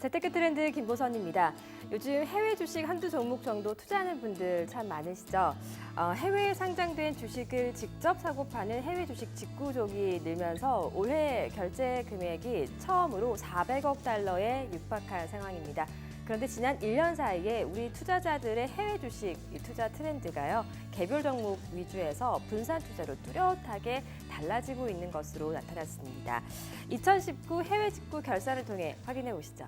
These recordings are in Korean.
재테크 트렌드 김보선입니다. 요즘 해외 주식 한두 종목 정도 투자하는 분들 참 많으시죠? 해외에 상장된 주식을 직접 사고 파는 해외 주식 직구족이 늘면서 올해 결제 금액이 처음으로 400억 달러에 육박한 상황입니다. 그런데 지난 1년 사이에 우리 투자자들의 해외 주식 투자 트렌드가요, 개별 종목 위주에서 분산 투자로 뚜렷하게 달라지고 있는 것으로 나타났습니다. 2019 해외 직구 결산을 통해 확인해 보시죠.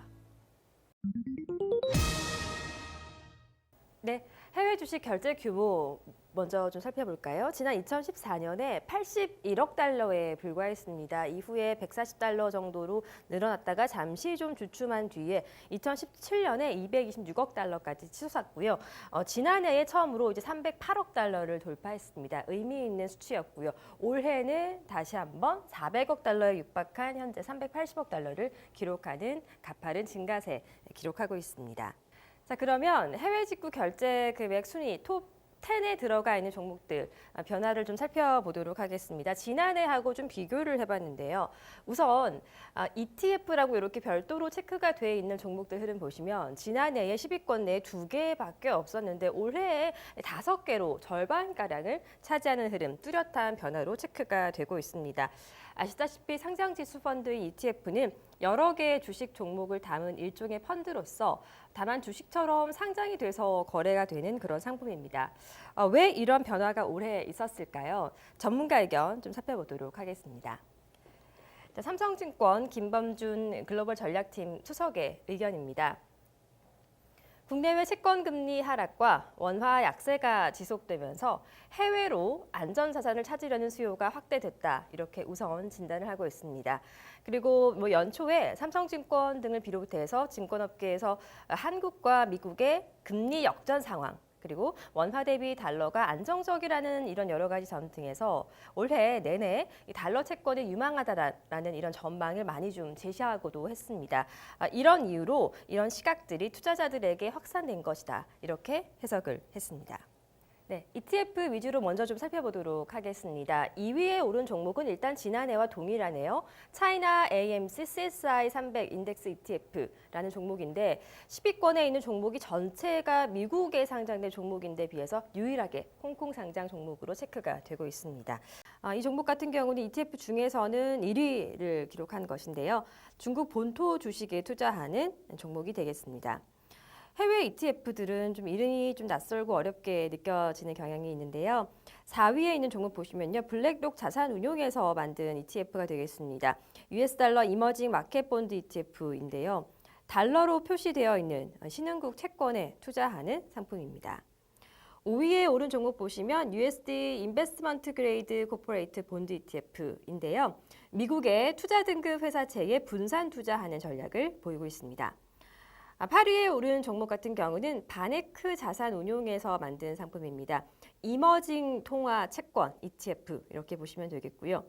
네, 해외 주식 결제 규모 먼저 좀 살펴볼까요? 지난 2014년에 81억 달러에 불과했습니다. 이후에 140달러 정도로 늘어났다가 잠시 좀 주춤한 뒤에 2017년에 226억 달러까지 치솟았고요. 지난해에 처음으로 이제 308억 달러를 돌파했습니다. 의미 있는 수치였고요. 올해는 다시 한번 400억 달러에 육박한 현재 380억 달러를 기록하는 가파른 증가세 기록하고 있습니다. 자, 그러면 해외 직구 결제 금액 순위 톱 10에 들어가 있는 종목들 변화를 좀 살펴보도록 하겠습니다. 지난해하고 좀 비교를 해봤는데요. 우선 ETF라고 이렇게 별도로 체크가 돼 있는 종목들 흐름 보시면 지난해에 10위권 내에 2개밖에 없었는데 올해에 5개로 절반가량을 차지하는 흐름, 뚜렷한 변화로 체크가 되고 있습니다. 아시다시피 상장지수 펀드의 ETF는 여러 개의 주식 종목을 담은 일종의 펀드로서 다만 주식처럼 상장이 돼서 거래가 되는 그런 상품입니다. 왜 이런 변화가 올해 있었을까요? 전문가 의견 좀 살펴보도록 하겠습니다. 자, 삼성증권 김범준 글로벌 전략팀 수석의 의견입니다. 국내외 채권 금리 하락과 원화 약세가 지속되면서 해외로 안전자산을 찾으려는 수요가 확대됐다. 이렇게 우선 진단을 하고 있습니다. 그리고 연초에 삼성증권 등을 비롯해서 증권업계에서 한국과 미국의 금리 역전 상황, 그리고 원화 대비 달러가 안정적이라는 이런 여러 가지 점 등에서 올해 내내 달러 채권이 유망하다라는 이런 전망을 많이 좀 제시하고도 했습니다. 이런 이유로 이런 시각들이 투자자들에게 확산된 것이다. 이렇게 해석을 했습니다. 네, ETF 위주로 먼저 좀 살펴보도록 하겠습니다. 2위에 오른 종목은 일단 지난해와 동일하네요. 차이나 AMC CSI 300 인덱스 ETF라는 종목인데 10위권에 있는 종목이 전체가 미국에 상장된 종목인데 비해서 유일하게 홍콩 상장 종목으로 체크가 되고 있습니다. 이 종목 같은 경우는 ETF 중에서는 1위를 기록한 것인데요. 중국 본토 주식에 투자하는 종목이 되겠습니다. 해외 ETF들은 좀 이름이 좀 낯설고 어렵게 느껴지는 경향이 있는데요. 4위에 있는 종목 보시면요. 블랙록 자산운용에서 만든 ETF가 되겠습니다. US 달러 이머징 마켓 본드 ETF인데요. 달러로 표시되어 있는 신흥국 채권에 투자하는 상품입니다. 5위에 오른 종목 보시면 USD 인베스트먼트 그레이드 코퍼레이트 본드 ETF인데요. 미국의 투자 등급 회사채에 분산 투자하는 전략을 보이고 있습니다. 8위에 오른 종목 같은 경우는 바네크 자산운용에서 만든 상품입니다. 이머징 통화 채권 ETF 이렇게 보시면 되겠고요.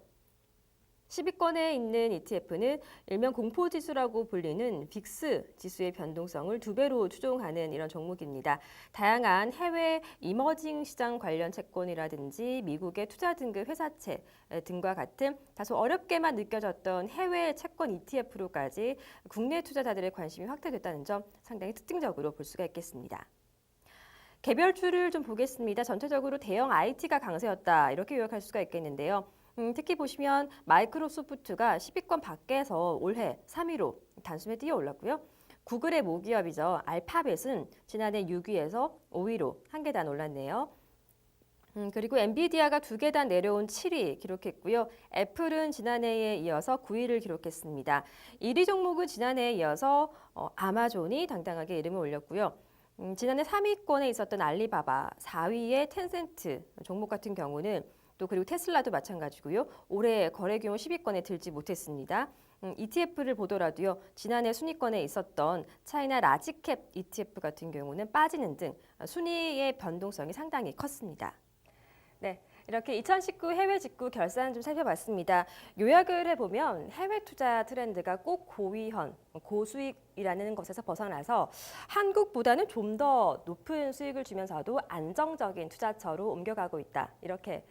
10위권에 있는 ETF는 일명 공포지수라고 불리는 빅스 지수의 변동성을 2배로 추종하는 이런 종목입니다. 다양한 해외 이머징 시장 관련 채권이라든지 미국의 투자 등급 회사채 등과 같은 다소 어렵게만 느껴졌던 해외 채권 ETF로까지 국내 투자자들의 관심이 확대됐다는 점 상당히 특징적으로 볼 수가 있겠습니다. 개별주를 좀 보겠습니다. 전체적으로 대형 IT가 강세였다 이렇게 요약할 수가 있겠는데요. 특히 보시면 마이크로소프트가 10위권 밖에서 올해 3위로 단숨에 뛰어 올랐고요. 구글의 모기업이죠. 알파벳은 지난해 6위에서 5위로 한 계단 올랐네요. 그리고 엔비디아가 2계단 내려온 7위 기록했고요. 애플은 지난해에 이어서 9위를 기록했습니다. 1위 종목은 지난해에 이어서 아마존이 당당하게 이름을 올렸고요. 지난해 3위권에 있었던 알리바바, 4위의 텐센트 종목 같은 경우는 또 그리고 테슬라도 마찬가지고요. 올해 거래 규모 10위권에 들지 못했습니다. ETF를 보더라도요. 지난해 순위권에 있었던 차이나 라지캡 ETF 같은 경우는 빠지는 등 순위의 변동성이 상당히 컸습니다. 네, 이렇게 2019 해외 직구 결산 좀 살펴봤습니다. 요약을 해보면 해외 투자 트렌드가 꼭 고위험, 고수익이라는 것에서 벗어나서 한국보다는 좀 더 높은 수익을 주면서도 안정적인 투자처로 옮겨가고 있다. 이렇게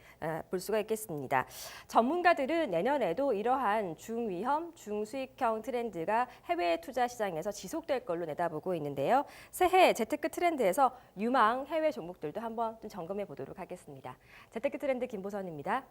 볼 수가 있겠습니다. 전문가들은 내년에도 이러한 중위험, 중수익형 트렌드가 해외 투자 시장에서 지속될 걸로 내다보고 있는데요. 새해 재테크 트렌드에서 유망 해외 종목들도 한번 좀 점검해 보도록 하겠습니다. 재테크 트렌드 김보선입니다.